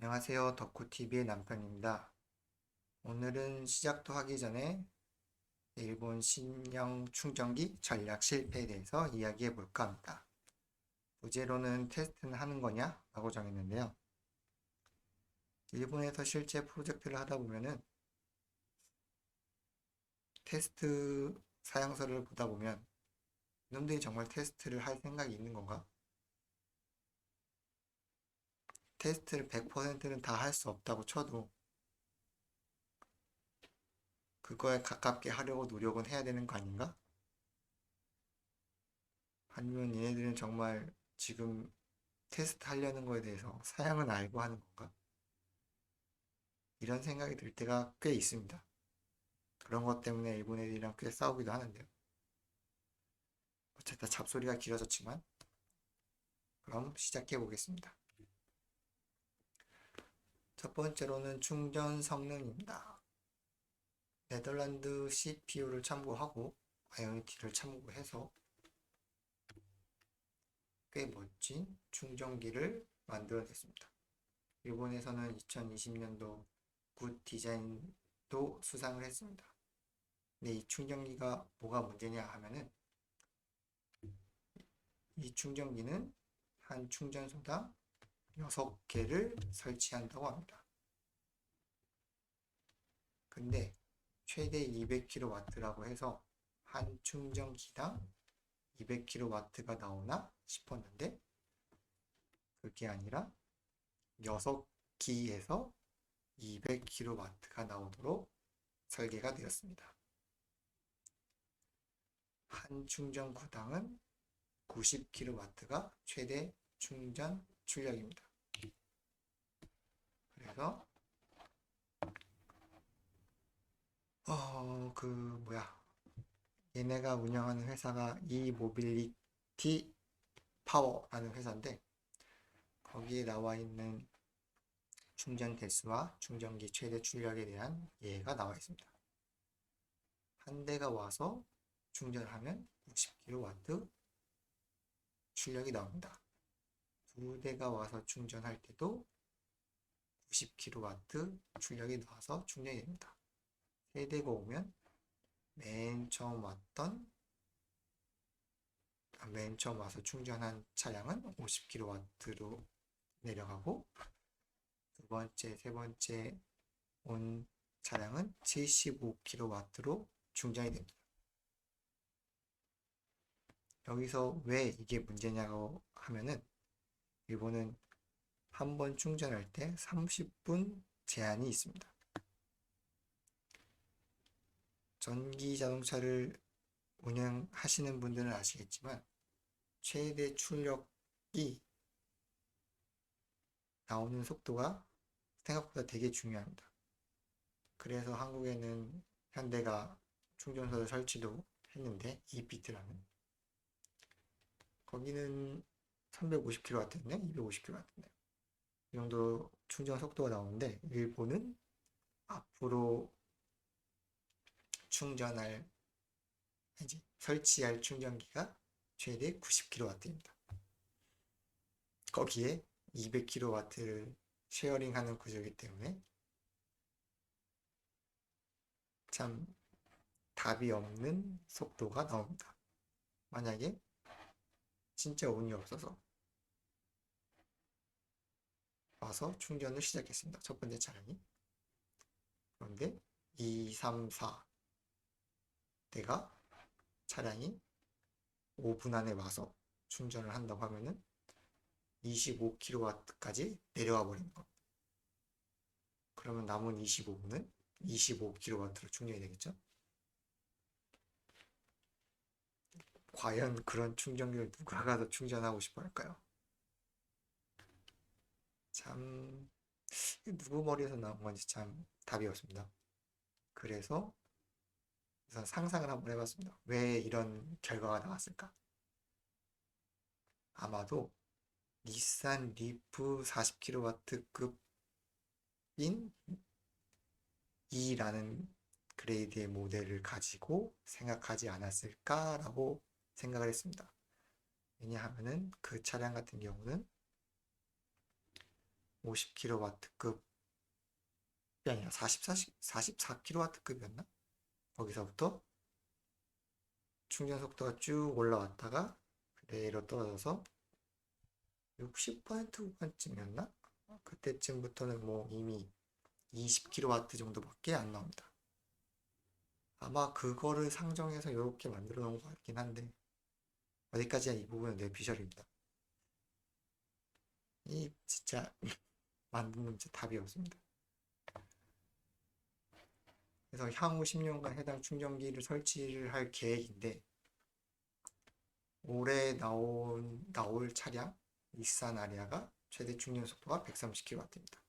안녕하세요. 덕후TV의 남편입니다. 오늘은 시작도 하기 전에 일본 신형 충전기 전략 실패에 대해서 이야기해 볼까 합니다. 부제로는 테스트는 하는 거냐? 라고 정했는데요. 일본에서 실제 프로젝트를 하다 보면은 테스트 사양서를 보다 보면 이놈들이 정말 테스트를 할 생각이 있는 건가? 테스트를 100%는 다 할 수 없다고 쳐도 그거에 가깝게 하려고 노력은 해야 되는 거 아닌가? 아니면 얘네들은 정말 지금 테스트 하려는 거에 대해서 사양은 알고 하는 건가? 이런 생각이 들 때가 꽤 있습니다. 그런 것 때문에 일본 애들이랑 꽤 싸우기도 하는데요. 어쨌든 잡소리가 길어졌지만 그럼 시작해 보겠습니다. 첫 번째로는 충전 성능입니다. 네덜란드 CPU를 참고하고 아이오니티를 참고해서 꽤 멋진 충전기를 만들어냈습니다. 일본에서는 2020년도 굿 디자인도 수상을 했습니다. 근데 이 충전기가 뭐가 문제냐 하면은 이 충전기는 한 충전소당 6개를 설치한다고 합니다. 근데 최대 200kW라고 해서 한 충전기당 200kW가 나오나 싶었는데 그게 아니라 6기에서 200kW가 나오도록 설계가 되었습니다. 한 충전구당은 90kW가 최대 충전 출력입니다. 그래서 얘네가 운영하는 회사가 이모빌리티 파워라는 회사인데 거기에 나와 있는 충전 대수와 충전기 최대 출력에 대한 예가 나와 있습니다. 한 대가 와서 충전하면 90kW 출력이 나옵니다. 두 대가 와서 충전할 때도 90kW 출력이 나와서 충전이 됩니다. 세 대가 오면 맨 처음 와서 충전한 차량은 50kW로 내려가고 두 번째, 세 번째 온 차량은 75kW로 충전이 됩니다. 여기서 왜 이게 문제냐고 하면은 일본은 한 번 충전할 때 30분 제한이 있습니다. 전기 자동차를 운영하시는 분들은 아시겠지만 최대 출력이 나오는 속도가 생각보다 되게 중요합니다. 그래서 한국에는 현대가 충전소를 설치도 했는데 이비트라는 거기는 350kW였네, 250kW였네. 이 정도 충전 속도가 나오는데 일본은 앞으로 충전할 이제 설치할 충전기가 최대 90kW입니다. 거기에 200kW를 쉐어링하는 구조이기 때문에 참 답이 없는 속도가 나옵니다. 만약에 진짜 운이 없어서 와서 충전을 시작했습니다. 첫 번째 차량이. 그런데 2, 3, 4대가 차량이 5분 안에 와서 충전을 한다고 하면은 25kW까지 내려와 버리는 겁니다. 그러면 남은 25분은 25kW로 충전이 되겠죠? 과연 그런 충전기를 누가 가서 충전하고 싶어 할까요? 참, 누구 머리에서 나온 건지 참 답이 없습니다. 그래서 우선 상상을 한번 해봤습니다. 왜 이런 결과가 나왔을까? 아마도 닛산 리프 40kW급인 E라는 그레이드의 모델을 가지고 생각하지 않았을까라고 생각을 했습니다. 왜냐하면은 그 차량 같은 경우는 50kW급이 아니라 44kW급이었나? 거기서부터 충전 속도가 쭉 올라왔다가 그대로 떨어져서 60% 구간쯤이었나? 그때쯤부터는 뭐 이미 20kW 정도밖에 안 나옵니다. 아마 그거를 상정해서 이렇게 만들어 놓은 것 같긴 한데 어디까지나 이 부분은 뇌피셜입니다. 이 진짜 만든 놈 진짜 답이 없습니다. 그래서 향후 10년간 해당 충전기를 설치를 할 계획인데 올해 나올 차량 닛산 아리아가 최대 충전 속도가 130kW입니다.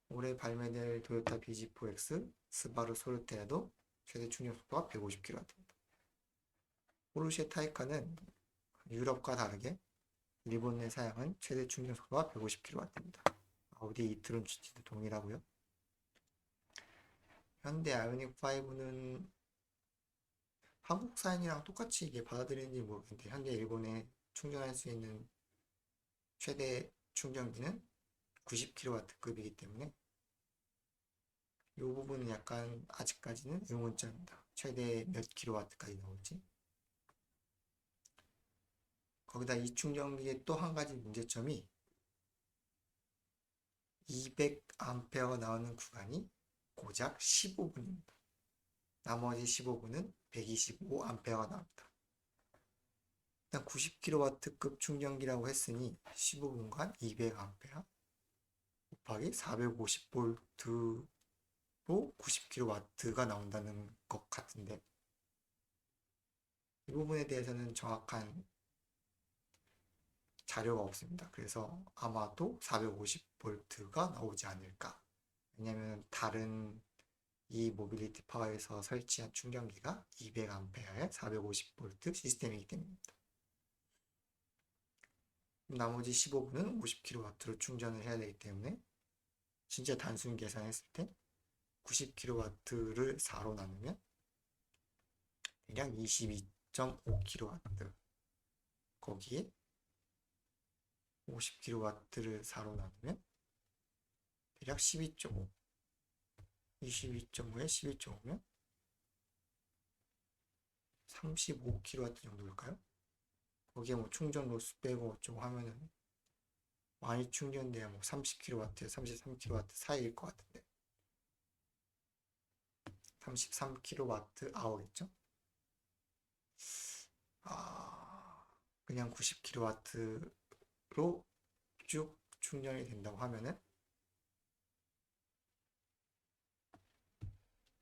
올해 발매될 토요타 BZ4X, 스바루 소르테라도 최대 충전 속도가 150kW입니다. 포르쉐 타이칸은 유럽과 다르게 일본 내 사양은 최대 충전 속도가 150kW입니다. 아우디 이트론 GT도 동일하고요. 현대 아이오닉 5는 한국 사양이랑 똑같이 이게 받아들이는지 모르겠는데 현재 일본에 충전할 수 있는 최대 충전기는 90kW급이기 때문에 이 부분은 약간 아직까지는 의문점입니다. 최대 몇 킬로와트까지 나올지. 거기다 이 충전기의 또 한 가지 문제점이 200A가 나오는 구간이 고작 15분입니다. 나머지 15분은 125A가 나옵니다. 일단 90kW급 충전기라고 했으니 15분간 200A 곱하기 450V로 90kW가 나온다는 것 같은데 이 부분에 대해서는 정확한 자료가 없습니다. 그래서 아마도 450V가 나오지 않을까. 왜냐하면 다른 이 모빌리티 파워에서 설치한 충전기가 200A의 450V 시스템이기 때문입니다. 나머지 15분은 50kW로 충전을 해야 되기 때문에 진짜 단순 계산했을 때 90kW를 4로 나누면 대략 22.5kW 거기에 50kW를 4로 나누면 대략 12.5 22.5에 12.5면 35kW 정도일까요? 거기에 뭐 충전 로스 빼고 어쩌고 하면은 많이 충전돼야 뭐 30kW, 33kW 사이일 것 같은데 33kWh겠죠? 그냥 90kW로 쭉 충전이 된다고 하면은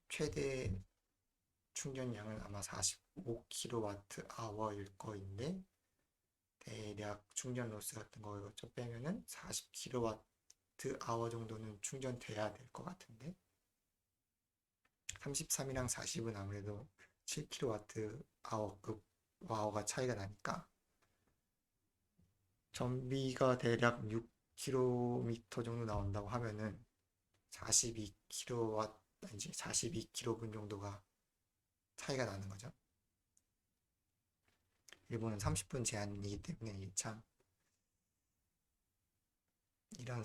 최대 충전량은 아마 45kWh일 거인데 대략 충전 로스 같은 거 이것저것 빼면은 40kWh 정도는 충전돼야 될 것 같은데 33이랑 40은 아무래도 7kWh급 와우가 차이가 나니까 전비가 대략 6km 정도 나온다고 하면은 42kW 이제 42kg 정도가 차이가 나는 거죠. 일본은 30분 제한이기 때문에 참 이런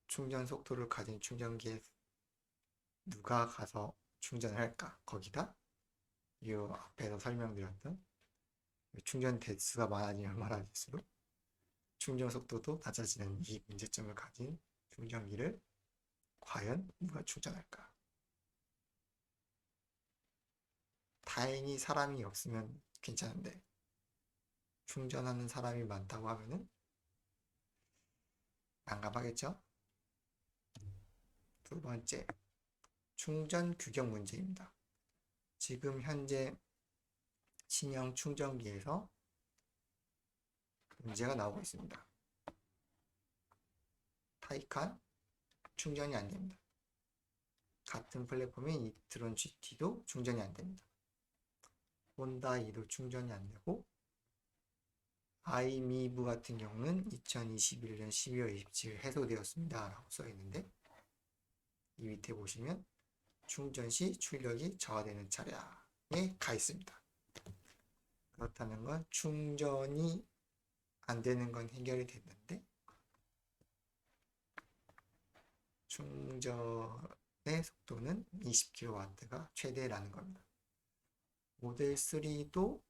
충전 속도를 가진 충전기에 누가 가서 충전을 할까? 거기다 이 앞에서 설명드렸던 충전 대수가 많아지면 많아질수록 충전 속도도 낮아지는 이 문제점을 가진 충전기를 과연 누가 충전할까? 다행히 사람이 없으면 괜찮은데 충전하는 사람이 많다고 하면은 난감하겠죠? 두 번째, 충전 규격 문제입니다. 지금 현재 신형 충전기에서 문제가 나오고 있습니다. 타이칸 충전이 안 됩니다. 같은 플랫폼인 이트론 GT도 충전이 안 됩니다. 혼다이도 충전이 안 되고 아이미브 같은 경우는 2021년 12월 27일 해소되었습니다 라고 써 있는데 이 밑에 보시면 충전 시 출력이 저하되는 차량에 가 있습니다. 그렇다는 건 충전이 안 되는 건 해결이 됐는데 충전의 속도는 20kW가 최대라는 겁니다. 모델 3도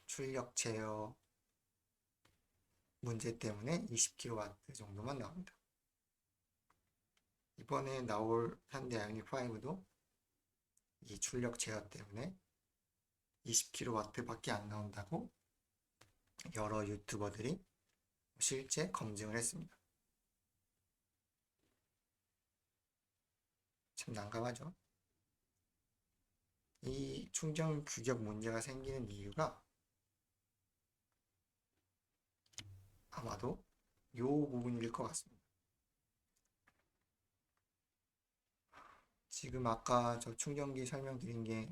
출력 제어 문제 때문에 20kW 정도만 나옵니다. 이번에 나올 현대 아이오닉 5도 이 출력 제어 때문에 20kW 밖에 안 나온다고 여러 유튜버들이 실제 검증을 했습니다. 참 난감하죠? 이 충전 규격 문제가 생기는 이유가 아마도 이 부분일 것 같습니다. 지금 아까 저 충전기 설명드린 게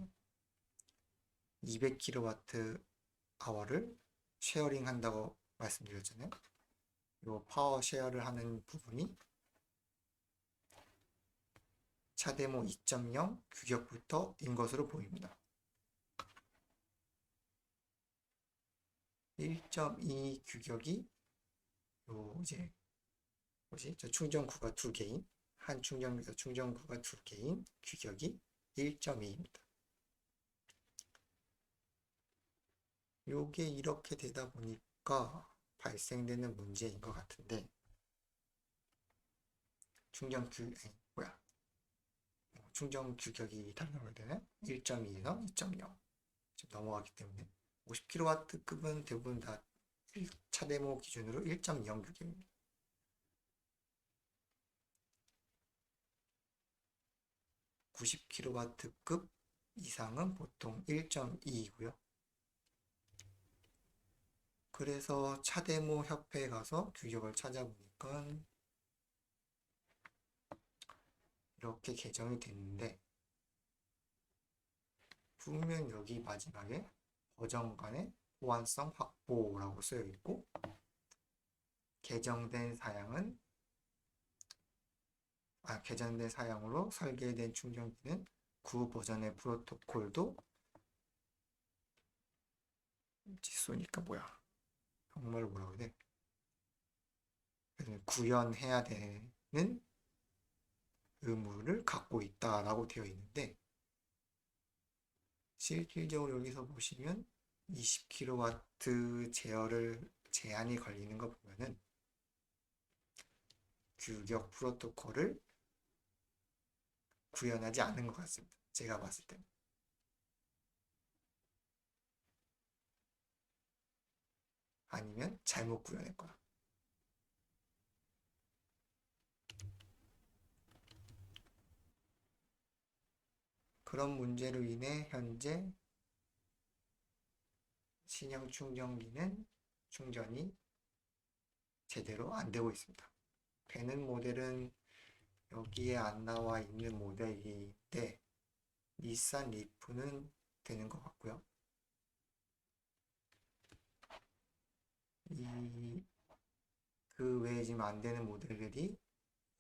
200kWh를 쉐어링 한다고 말씀드렸잖아요. 이 파워 쉐어를 하는 부분이 차데모 2.0 규격부터인 것으로 보입니다. 1.2 규격이 이제 저 충전구가 2개인 한 충전기에서 충전구가 2개인 규격이 1.2입니다. 요게 이렇게 되다 보니까 발생되는 문제인 것 같은데 충전 규격이 다르다고 해야 되나? 1.2에서 2.0 지금 넘어가기 때문에 50kW급은 대부분 다 차데모 기준으로 1.0 규격입니다. 90kW급 이상은 보통 1.2이고요. 그래서 차데모 협회에 가서 규격을 찾아보니까 이렇게 개정이 됐는데 분명 여기 마지막에 버전간의 호환성 확보라고 쓰여 있고 개정된 사양으로 설계된 충전기는 구 버전의 프로토콜도 쏘니까 뭐야 정말 뭐라고 해야 돼? 구현해야 되는 의무를 갖고 있다라고 되어 있는데 실질적으로 여기서 보시면 20kW 제한이 걸리는 거 보면은 규격 프로토콜을 구현하지 않은 것 같습니다. 제가 봤을 때는. 아니면 잘못 구현했거나. 그런 문제로 인해 현재 신형 충전기는 충전이 제대로 안 되고 있습니다. 되는 모델은 여기에 안 나와 있는 모델인데 닛산 리프는 되는 것 같고요. 그 외에 지금 안 되는 모델들이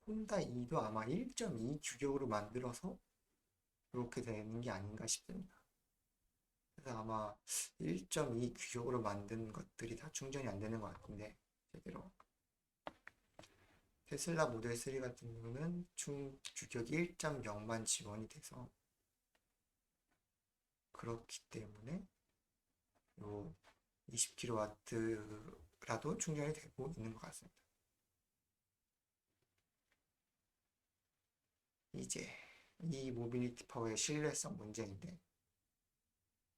혼다 2도 아마 1.2 규격으로 만들어서 이렇게 되는 게 아닌가 싶습니다. 그래서 아마 1.2 규격으로 만든 것들이 다 충전이 안 되는 것 같은데 제대로 테슬라 모델 3 같은 경우는 규격이 1.0만 지원이 돼서 그렇기 때문에 요 20kW라도 충전이 되고 있는 것 같습니다. 이제 이 모빌리티 파워의 신뢰성 문제인데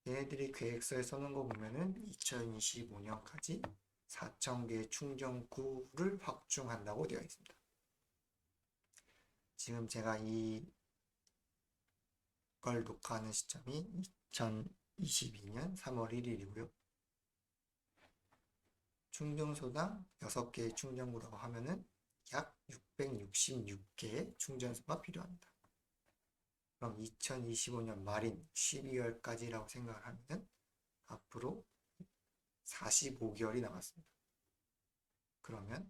얘네들이 계획서에 써놓은 거 보면은 2025년까지 4,000개 충전구를 확충한다고 되어 있습니다. 지금 제가 이걸 녹화하는 시점이 2022년 3월 1일이고요. 충전소당 6개의 충전구라고 하면은 약 666개의 충전소가 필요합니다. 그럼 2025년 말인 12월까지라고 생각을 하면은 앞으로 45개월이 남았습니다. 그러면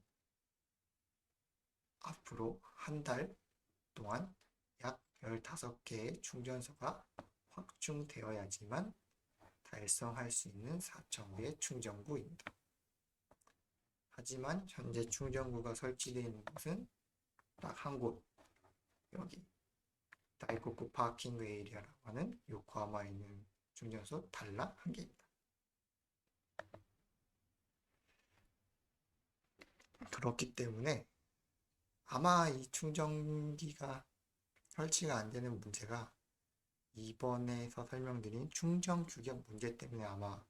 앞으로 한 달 동안 약 15개의 충전소가 확충되어야지만 달성할 수 있는 4,000개의 충전구입니다. 하지만 현재 충전구가 설치되어 있는 곳은 딱 한 곳, 여기 다이코쿠 파킹 에리아라고 하는 요코하마에 있는 충전소 달라 한 개입니다. 그렇기 때문에 아마 이 충전기가 설치가 안 되는 문제가 이번에서 설명드린 충전 규격 문제 때문에 아마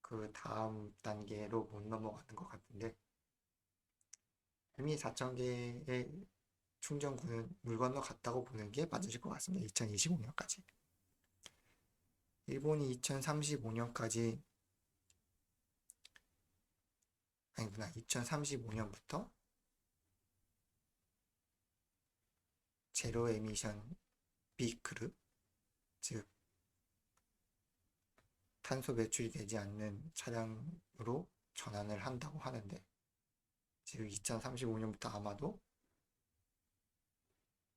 그 다음 단계로 못 넘어가는 것 같은데, 이미 4,000개의 충전구는 물 건너 갔다고 보는 게 맞으실 것 같습니다. 2025년까지. 일본이 2035년까지, 아니구나, 2035년부터 제로 에미션 비크르, 즉 탄소 배출이 되지 않는 차량으로 전환을 한다고 하는데, 지금 2035년부터 아마도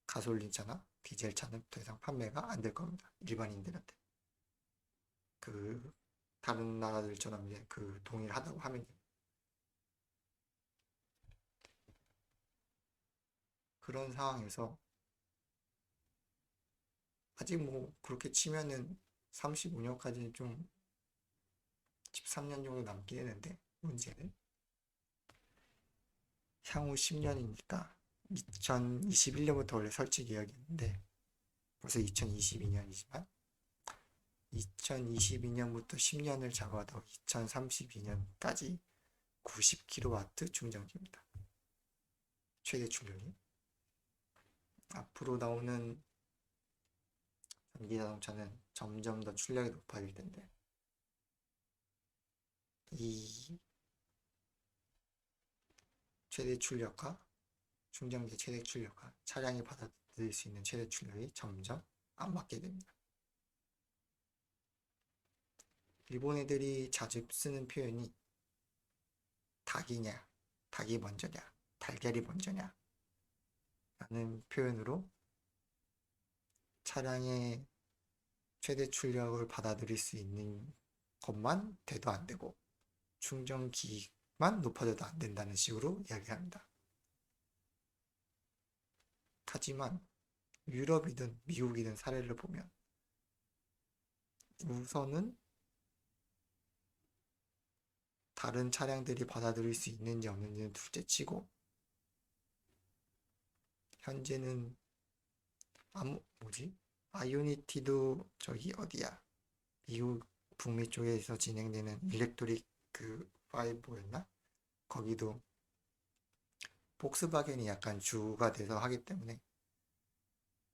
가솔린차나 디젤차는 더 이상 판매가 안 될 겁니다. 일반인들한테. 그 다른 나라들처럼 이제 그 동일하다고 하면 그런 상황에서 아직 뭐 그렇게 치면은 35년까지는 좀 13년 정도 남긴 했는데, 문제는 향후 10년이니까 2021년부터 원래 설치 계약이었는데 벌써 2022년이지만 2022년부터 10년을 잡아도 2032년까지 90kW 충전기입니다. 최대 출력이. 앞으로 나오는 전기 자동차는 점점 더 출력이 높아질 텐데, 이 최대 출력과 충전기 최대 출력과 차량이 받아들일 수 있는 최대 출력이 점점 안 맞게 됩니다. 일본 애들이 자주 쓰는 표현이 닭이냐, 닭이 먼저냐, 달걀이 먼저냐 라는 표현으로 차량의 최대 출력을 받아들일 수 있는 것만 돼도 안 되고 충전기만 높아져도 안 된다는 식으로 이야기합니다. 하지만 유럽이든 미국이든 사례를 보면 우선은 다른 차량들이 받아들일 수 있는지 없는지는 둘째치고, 현재는 아이오니티도 저기 어디야, 미국 북미 쪽에서 진행되는 일렉트릭 그 5였나? 거기도 폭스바겐이 약간 주가 돼서 하기 때문에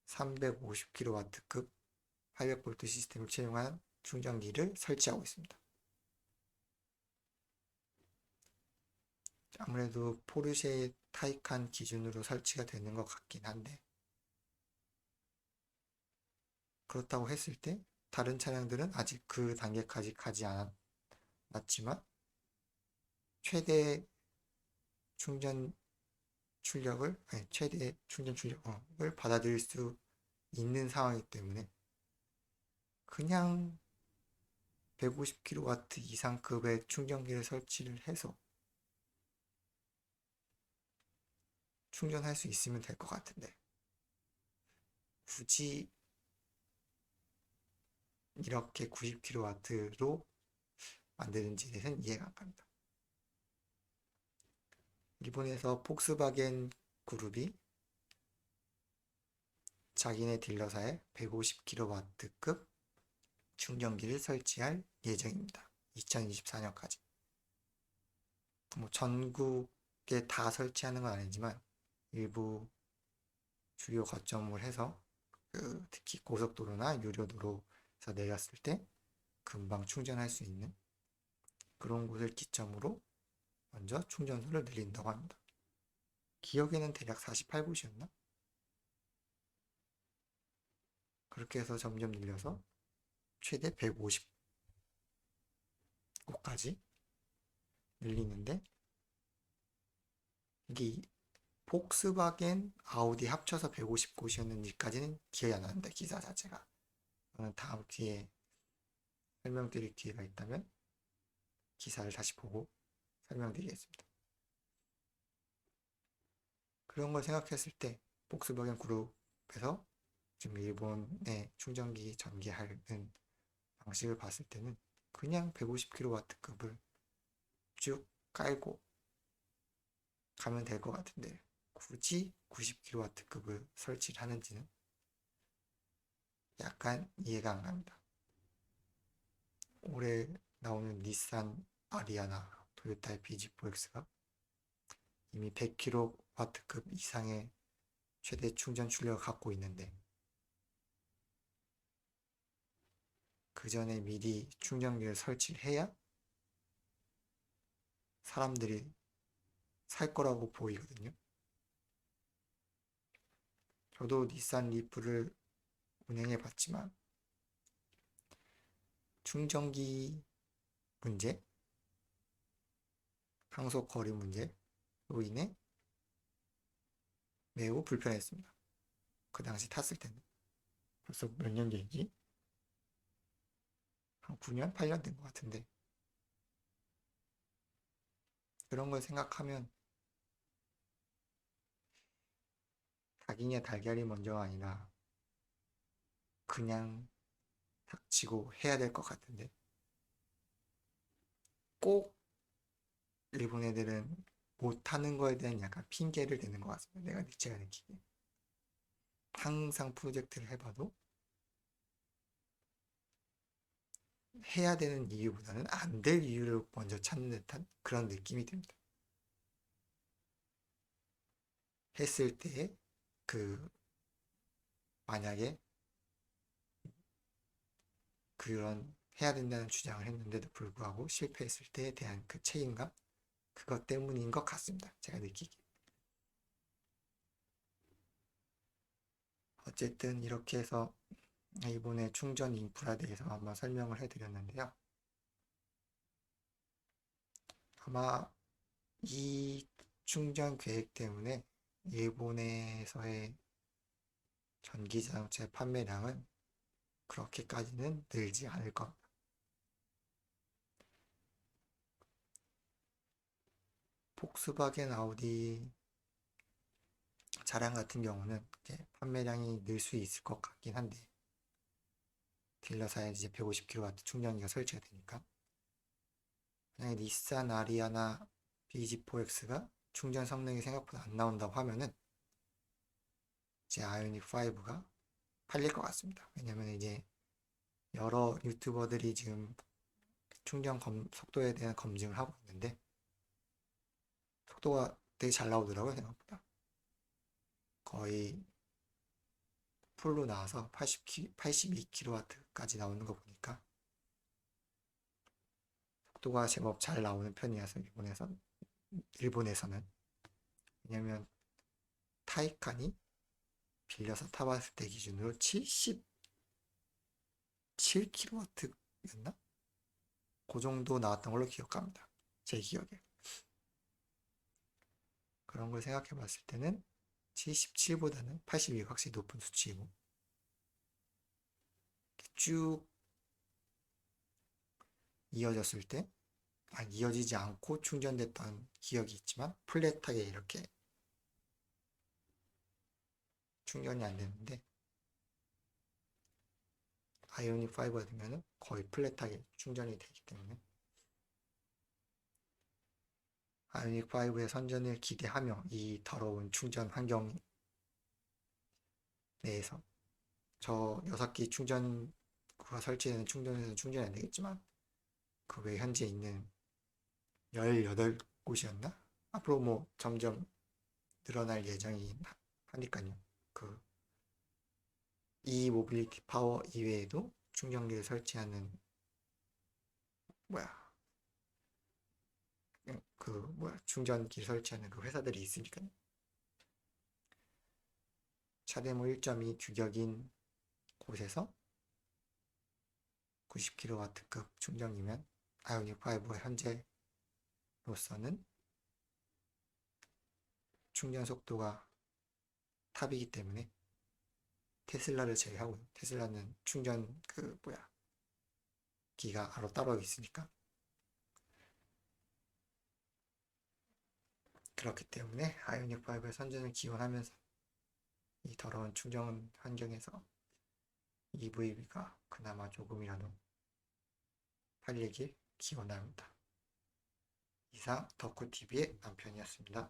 350kW급 800V 시스템을 채용한 충전기를 설치하고 있습니다. 아무래도 포르쉐 타이칸 기준으로 설치가 되는 것 같긴 한데, 그렇다고 했을 때 다른 차량들은 아직 그 단계까지 가지 않았지만 최대 충전 출력을 최대 충전 출력을 받아들일 수 있는 상황이기 때문에 그냥 150kW 이상급의 충전기를 설치를 해서 충전할 수 있으면 될 것 같은데, 굳이 이렇게 90kW로 만드는지에 대해서는 이해가 안 갑니다. 일본에서 폭스바겐 그룹이 자기네 딜러사에 150kW급 충전기를 설치할 예정입니다. 2024년까지. 뭐 전국에 다 설치하는 건 아니지만 일부 주요 거점을 해서 특히 고속도로나 유료도로에서 내렸을 때 금방 충전할 수 있는 그런 곳을 기점으로 먼저 충전소를 늘린다고 합니다. 기억에는 대략 48곳이었나? 그렇게 해서 점점 늘려서 최대 150곳까지 늘리는데, 이게 폭스바겐, 아우디 합쳐서 150곳이었는지까지는 기억이 안 나는데, 기사 자체가. 저는 다음 기회에 설명드릴 기회가 있다면 기사를 다시 보고 설명드리겠습니다. 그런 걸 생각했을 때 복스바겐 그룹에서 지금 일본의 충전기 전개하는 방식을 봤을 때는 그냥 150kW급을 쭉 깔고 가면 될 것 같은데 굳이 90kW급을 설치를 하는지는 약간 이해가 안 갑니다. 올해 나오는 닛산 아리아나, 토요타의 BZ4X가 이미 100kW급 이상의 최대 충전 출력을 갖고 있는데 그 전에 미리 충전기를 설치를 해야 사람들이 살 거라고 보이거든요. 저도 닛산 리프를 운행해 봤지만 충전기 문제, 항속 거리 문제로 인해 매우 불편했습니다. 그 당시 탔을 때는 벌써 몇 년 전이지? 한 9년, 8년 된 것 같은데 그런 걸 생각하면 닭이냐 달걀이 먼저가 아니라 그냥 닥치고 해야 될 것 같은데 꼭 일본 애들은 못하는 거에 대한 약간 핑계를 대는 것 같습니다. 제가 느끼기에 항상 프로젝트를 해봐도 해야 되는 이유보다는 안 될 이유를 먼저 찾는 듯한 그런 느낌이 듭니다. 했을 때 그 만약에 그런 해야 된다는 주장을 했는데도 불구하고 실패했을 때에 대한 그 책임감 그것 때문인 것 같습니다. 제가 느끼기. 어쨌든 이렇게 해서 이번에 충전 인프라에 대해서 한번 설명을 해드렸는데요. 아마 이 충전 계획 때문에 일본에서의 전기자동차 판매량은 그렇게까지는 늘지 않을 겁니다. 폭스바겐 아우디 차량 같은 경우는 이제 판매량이 늘 수 있을 것 같긴 한데 딜러사에 이제 150kW 충전기가 설치가 되니까 만약에 닛산 아리아나 BZ4X가 충전 성능이 생각보다 안 나온다고 하면은 이제 아이오닉 5가 팔릴 것 같습니다. 왜냐면 이제 여러 유튜버들이 지금 충전 속도에 대한 검증을 하고 있는데 속도가 되게 잘 나오더라고요. 생각보다 거의 풀로 나와서 82kW까지 나오는 거 보니까 속도가 제법 잘 나오는 편이라서 일본에서는 왜냐면 타이칸이 빌려서 타봤을 때 기준으로 77kW였나? 그 정도 나왔던 걸로 기억합니다. 제 기억에. 그런 걸 생각해 봤을 때는 77보다는 82가 확실히 높은 수치이고 쭉 이어졌을 때 이어지지 않고 충전됐던 기억이 있지만 플랫하게 이렇게 충전이 안 되는데 아이오닉 5가 되면 거의 플랫하게 충전이 되기 때문에 아이오닉 5의 선전을 기대하며 이 더러운 충전 환경 내에서 저 6기 충전구가 설치되는 충전소에는 충전이 안 되겠지만 그 외 현재 있는 18곳이었나? 앞으로 뭐 점점 늘어날 예정이 하니까요. 그 이 모빌리티 파워 이외에도 충전기를 설치하는 뭐야 충전기를 설치하는 그 회사들이 있으니까요. 차대모 1.2 규격인 곳에서 90kW급 충전기면 아이오닉 5가 현재로서는 충전 속도가 탑이기 때문에 테슬라를 제외하고 테슬라는 충전 기가 따로 있으니까 들었기 때문에 아이오닉 5의 선전을 기원하면서 이 더러운 충전 환경에서 EV가 그나마 조금이라도 팔리길 기원합니다. 이상 덕후TV의 남편이었습니다.